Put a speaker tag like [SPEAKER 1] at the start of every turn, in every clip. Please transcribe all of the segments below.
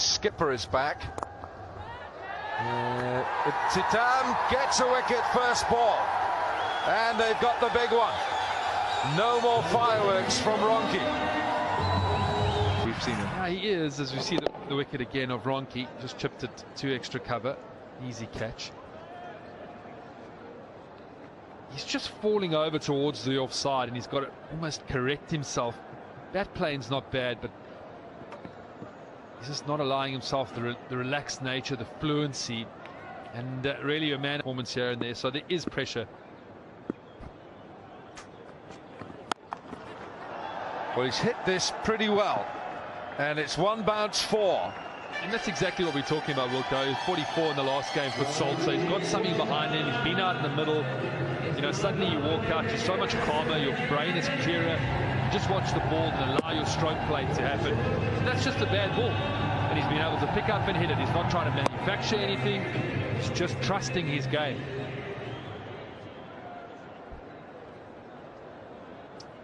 [SPEAKER 1] Skipper is back. Titam gets a wicket first ball, and they've got the big one. No more fireworks from Ronke.
[SPEAKER 2] We've seen him.
[SPEAKER 3] Yeah, he is, as we see the wicket again of Ronke. Just chipped it to extra cover. Easy catch. He's just falling over towards the offside, and he's got to almost correct himself. That plane's not bad, but he's just not allowing himself the relaxed nature, the fluency, and really a man performance here and there. So there is pressure.
[SPEAKER 1] Well, he's hit this pretty well, and it's one bounce four.
[SPEAKER 3] And that's exactly what we're talking about, Wilco. He was 44 in the last game for Salt, so he's got something behind him. He's been out in the middle. You know, suddenly you walk out, you're so much calmer, your brain is clearer. You just watch the ball and allow your stroke play to happen. So that's just a bad ball. And he's been able to pick up and hit it. He's not trying to manufacture anything. He's just trusting his game.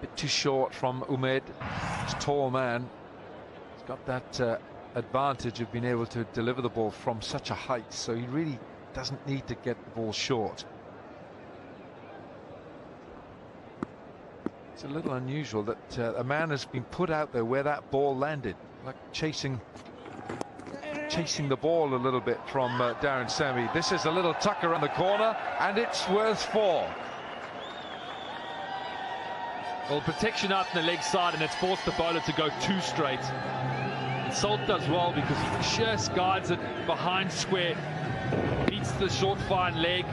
[SPEAKER 1] Bit too short from Umed. He's a tall man. He's got that advantage of being able to deliver the ball from such a height, so he really doesn't need to get the ball short. It's a little unusual that a man has been put out there where that ball landed, like chasing the ball a little bit from Darren Sammy. This is a little tuck around the corner, and it's worth four.
[SPEAKER 3] Well, protection out in the leg side, and it's forced the bowler to go too straight. Salt does well because he just guides it behind square, beats the short fine leg.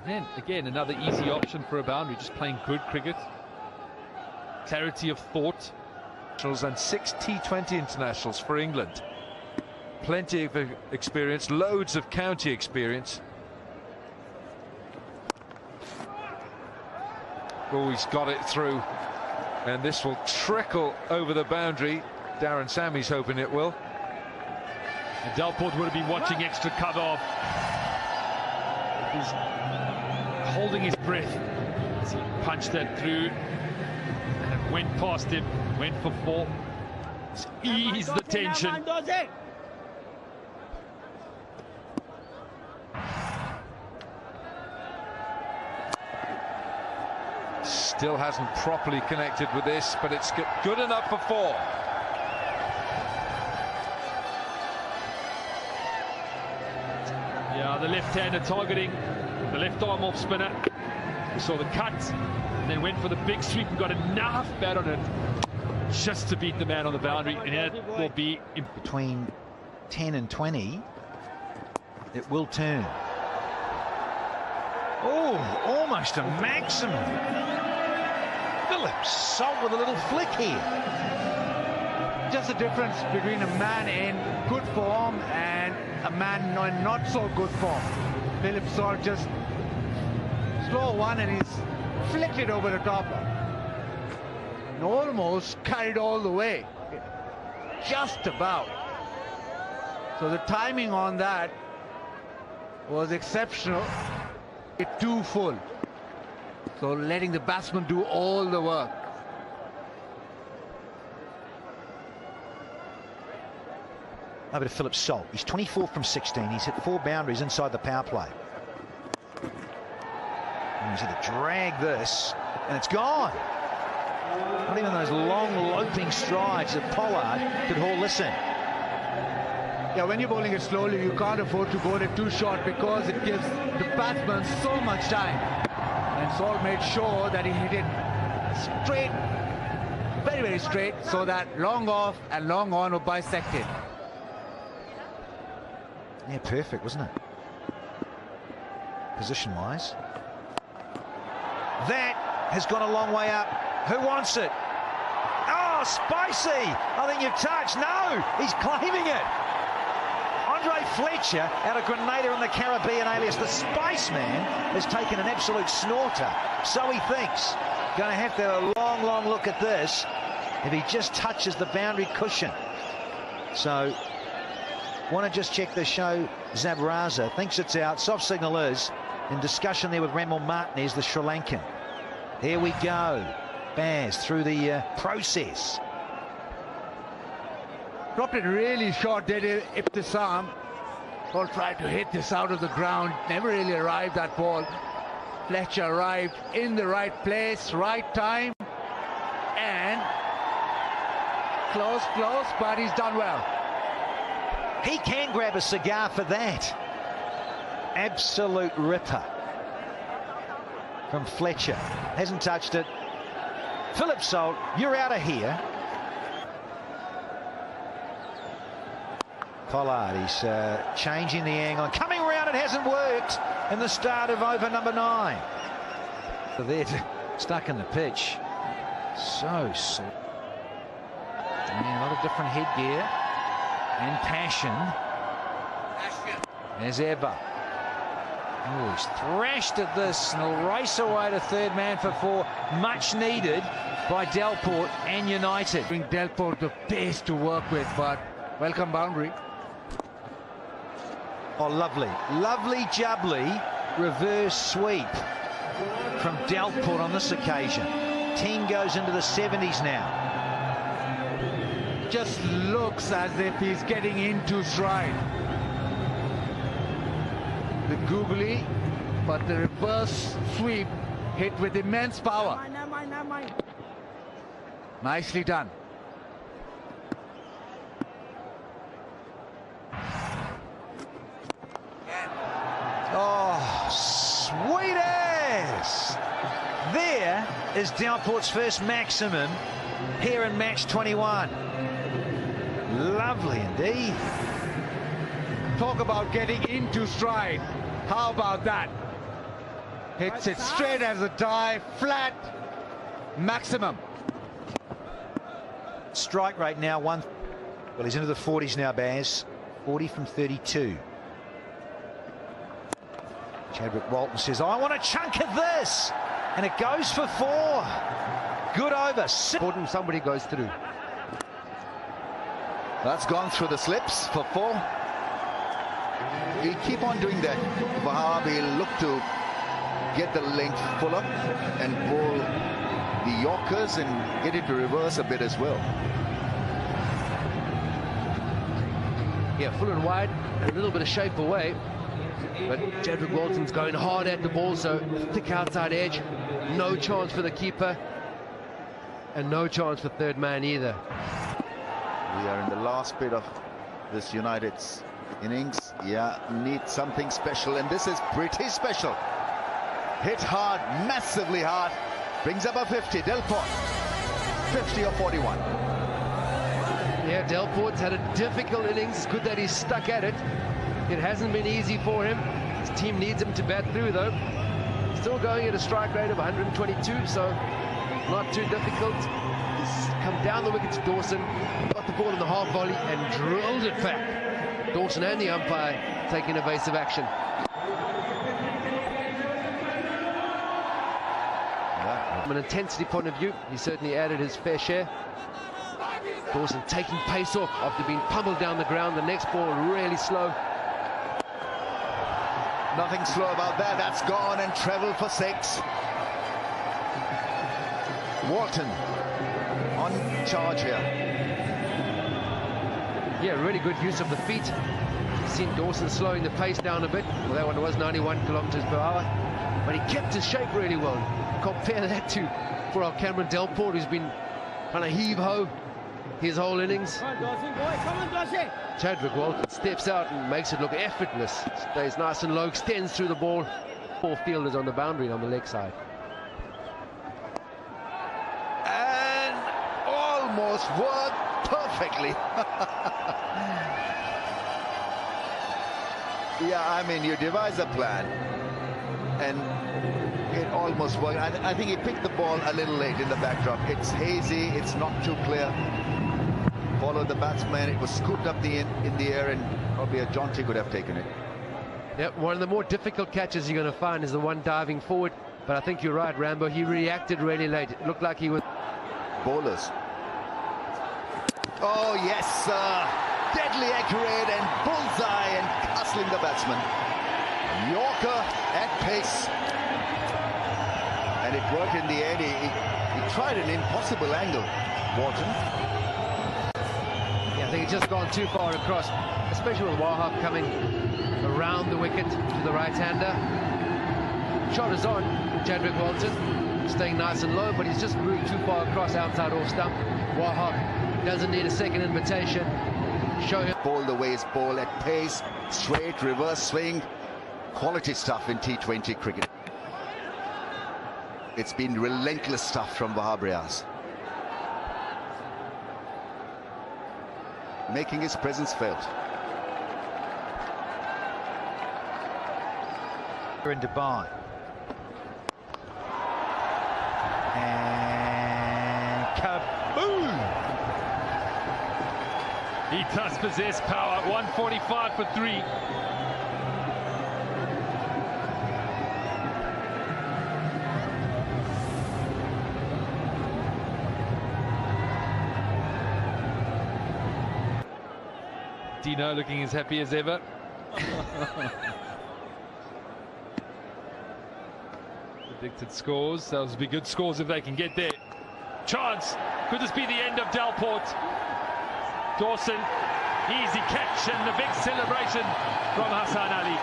[SPEAKER 3] And again, another easy option for a boundary, just playing good cricket. Clarity of thought.
[SPEAKER 1] And 6 T20 internationals for England. Plenty of experience, loads of county experience. Oh, he's got it through. And this will trickle over the boundary. Darren Sammy's hoping it will.
[SPEAKER 3] And Delport would have been watching extra cover. He's holding his breath as he punched that through. And it went past him. Went for four. Just ease the tension.
[SPEAKER 1] Still hasn't properly connected with this, but it's good enough for four.
[SPEAKER 3] Yeah, the left-hander targeting the left arm off spinner. We saw the cut, and then went for the big sweep and got enough bat on it just to beat the man on the boundary, and it will be
[SPEAKER 4] between 10 and 20. It will turn. Oh, almost a maximum. Phillips, Salt with a little flick here.
[SPEAKER 5] Just the difference between a man in good form and a man in not so good form. Phillips Salt just slow one, and he's flicked it over the top and almost carried all the way, just about. So the timing on that was exceptional. It too full, so letting the batsman do all the work.
[SPEAKER 4] Over to Phillips Salt. He's 24 from 16. He's hit 4 boundaries inside the power play. And he's had to drag this, and it's gone. Not even those long loping strides that Pollard could haul this in.
[SPEAKER 5] Yeah, when you're bowling it slowly, you can't afford to bowl it too short because it gives the batsman so much time. And Salt made sure that he hit it straight, very, very straight, so that long off and long on were bisected.
[SPEAKER 4] Yeah, perfect, wasn't it? Position-wise. That has gone a long way up. Who wants it? Oh, spicy! I think you've touched. No, he's claiming it. Andre Fletcher out of Grenada in the Caribbean alias the Spice Man has taken an absolute snorter. So he thinks. Going to have a long, long look at this if he just touches the boundary cushion. So, want to just check the show. Zabraza thinks it's out. Soft signal is in discussion there with Ramal Martinez, the Sri Lankan. Here we go. Baz through the process.
[SPEAKER 5] Dropped it really short, did Ibtisam. Ball tried to hit this out of the ground. Never really arrived, that ball. Fletcher arrived in the right place, right time. And close, but he's done well.
[SPEAKER 4] He can grab a cigar for that. Absolute ripper from Fletcher. Hasn't touched it. Philip Salt, you're out of here. Pollard, he's changing the angle. Coming around, it hasn't worked in the start of over number 9. So they're stuck in the pitch. So slow. A lot of different headgear and passion as ever. Oh, he's thrashed at this and he'll race away to third man for 4. Much needed by Delport and United.
[SPEAKER 5] Bring Delport the pace to work with, but welcome boundary.
[SPEAKER 4] Oh, lovely, lovely jubbly reverse sweep from Delport on this occasion. Team goes into the 70s now.
[SPEAKER 5] Just looks as if he's getting into stride. The googly, but the reverse sweep hit with immense power. Nicely done.
[SPEAKER 4] Oh, sweet as! There is Delport's first maximum here in match 21. Lovely indeed.
[SPEAKER 5] Talk about getting into stride. How about that? Hits it straight as a die, flat, maximum.
[SPEAKER 4] Strike rate now well, he's into the 40s now, Baz. 40 from 32. Chadwick Walton says, I want a chunk of this. And it goes for 4. Good over.
[SPEAKER 6] Important somebody goes through. That's gone through the slips for 4. He'll keep on doing that. Wahab will look to get the length fuller and pull the Yorkers and get it to reverse a bit as well.
[SPEAKER 2] Yeah, full and wide, and a little bit of shape away. But Chadwick Walton's going hard at the ball, so thick outside edge. No chance for the keeper. And no chance for third man either.
[SPEAKER 6] We are in the last bit of this United's innings. Yeah, need something special, and this is pretty special. Hit hard, massively hard. Brings up a 50. Delport, 50 or 41.
[SPEAKER 2] Yeah, Delport's had a difficult innings. It's good that he's stuck at it. It hasn't been easy for him. His team needs him to bat through, though. Still going at a strike rate of 122, so not too difficult. He's come down the wicket to Dawson, got the ball in the half volley and drilled it back. Dawson and the umpire taking evasive action. From an intensity point of view, he certainly added his fair share. Dawson taking pace off after being pummeled down the ground. The next ball really slow.
[SPEAKER 6] Nothing slow about that. That's gone and treble for 6. Walton on charge here.
[SPEAKER 2] Yeah, really good use of the feet. You've seen Dawson slowing the pace down a bit. Well, that one was 91 kilometers per hour. But he kept his shape really well. Compare that to for our Cameron Delport, who's been trying to heave-ho his whole innings. Chadwick Walton steps out and makes it look effortless. Stays nice and low, extends through the ball. 4 fielders on the boundary on the leg side.
[SPEAKER 6] And almost worked perfectly. Yeah, I mean, you devise a plan and it almost worked. I think he picked the ball a little late in the backdrop. It's hazy, it's not too clear. Followed the batsman, it was scooped up in the air, and probably a Jonty could have taken it.
[SPEAKER 2] Yep, one of the more difficult catches you're going to find is the one diving forward. But I think you're right, Rambo. He reacted really late. It looked like he was...
[SPEAKER 6] Bowlers. Oh, yes, deadly accurate and bullseye and castling the batsman. Yorker at pace. And it worked in the end. He tried an impossible angle, Walton.
[SPEAKER 2] Yeah, think it's just gone too far across, especially with Wahab coming around the wicket to the right-hander. Shot is on, Chadwick Walton, staying nice and low, but he's just moved too far across outside off stump. Wahab doesn't need a second invitation. Show him.
[SPEAKER 6] Ball the way it's ball at pace, straight, reverse swing. Quality stuff in T20 cricket. It's been relentless stuff from Wahab Riaz, making his presence felt.
[SPEAKER 4] In Dubai. And kaboom!
[SPEAKER 3] He does possess power. 145 for 3. Dino looking as happy as ever. Predicted scores. Those will be good scores if they can get there. Chance. Could this be the end of Delport? Dawson. Easy catch and the big celebration from Hassan Ali.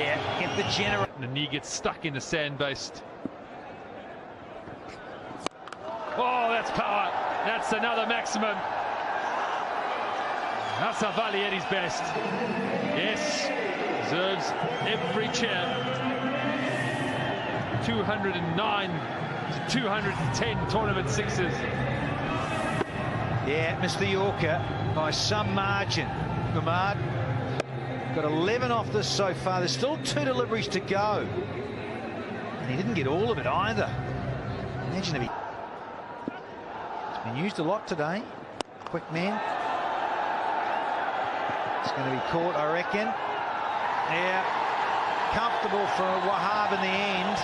[SPEAKER 4] Yeah, get the general.
[SPEAKER 3] The knee gets stuck in the sand-based. Oh, that's power. That's another maximum. Asaf Ali at his best. Yes, deserves every cheer. 209 to 210 tournament sixes.
[SPEAKER 4] Yeah, missed the Yorker by some margin. Umar got 11 off this so far. There's still 2 deliveries to go. And he didn't get all of it either. Imagine if he... It's been used a lot today. Quick man. It's going to be caught, I reckon. Yeah, comfortable for Wahab in the end.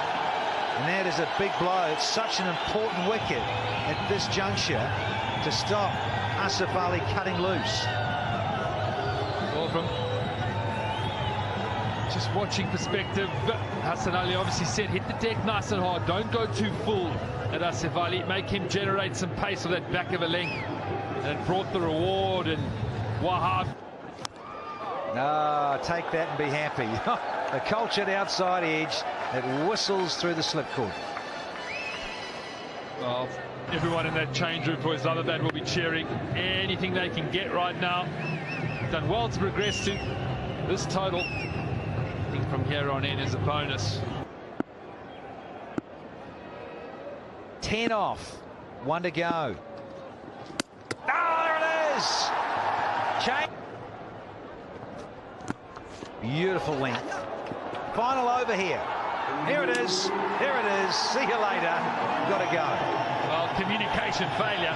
[SPEAKER 4] And that is a big blow. It's such an important wicket at this juncture to stop Asaf Ali cutting loose.
[SPEAKER 3] Well, from just watching perspective, Hassan Ali obviously said hit the deck nice and hard. Don't go too full at Asaf Ali. Make him generate some pace with that back of a length. And it brought the reward, and Wahab...
[SPEAKER 4] Ah, take that and be happy. The cultured outside edge that whistles through the slipcord.
[SPEAKER 3] Well, everyone in that change room for Islamabad will be cheering anything they can get right now. Done well to progress to this total. I think from here on in is a bonus.
[SPEAKER 4] 10 off, 1 to go. Ah, there it is. Change. Beautiful length. Final over here. Here it is. Here it is. See you later. Got to go.
[SPEAKER 3] Well, communication failure.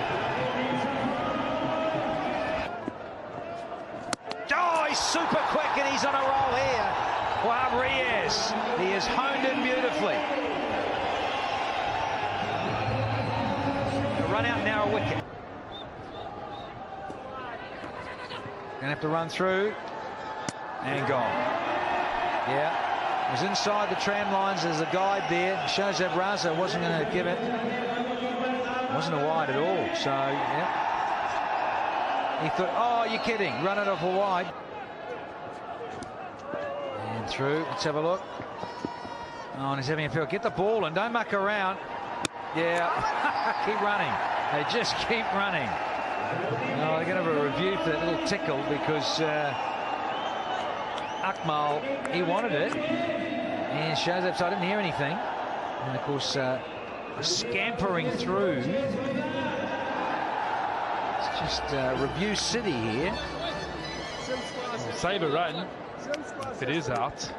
[SPEAKER 4] Oh, he's super quick and he's on a roll here. Wahab Riaz. He has honed in beautifully. A run out narrow wicket. Gonna have to run through. And gone. Yeah, it was inside the tram lines. There's a guide there. Shahzad Raza wasn't going to give it. Wasn't a wide at all. So, yeah. He thought, oh, you're kidding. Run it off a wide. And through. Let's have a look. Oh, and he's having a feel. Get the ball and don't muck around. Yeah, keep running. They just keep running. Oh, they're going to have a review for that little tickle because... Akmal, he wanted it, and Shahzad, so I didn't hear anything. And of course, scampering through. It's just review city here.
[SPEAKER 3] Well, save a run if it is out.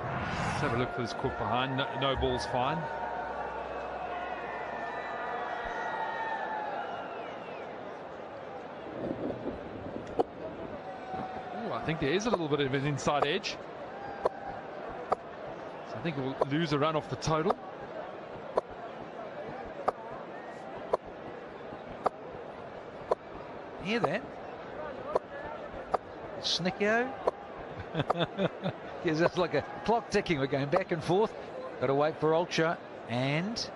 [SPEAKER 3] Let's have a look for this caught behind. No ball's fine. I think there is a little bit of an inside edge. So I think we'll lose a run off the total.
[SPEAKER 4] Hear that? Snicko. Yes, that's like a clock ticking. We're going back and forth. Got to wait for Ultra. And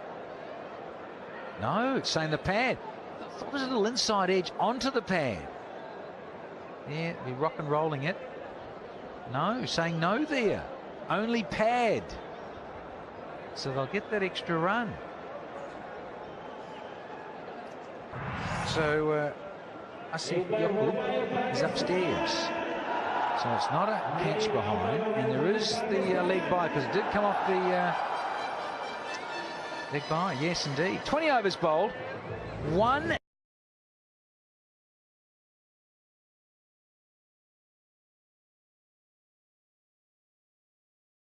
[SPEAKER 4] no, it's saying the pad. thought there's a little inside edge onto the pad. Yeah, be rock and rolling it. No, saying no there. Only pad. So they'll get that extra run. So Asif Yaqub is upstairs. So it's not a catch behind, and there is the leg by, because it did come off the leg by. Yes, indeed. 20 overs bowled. 1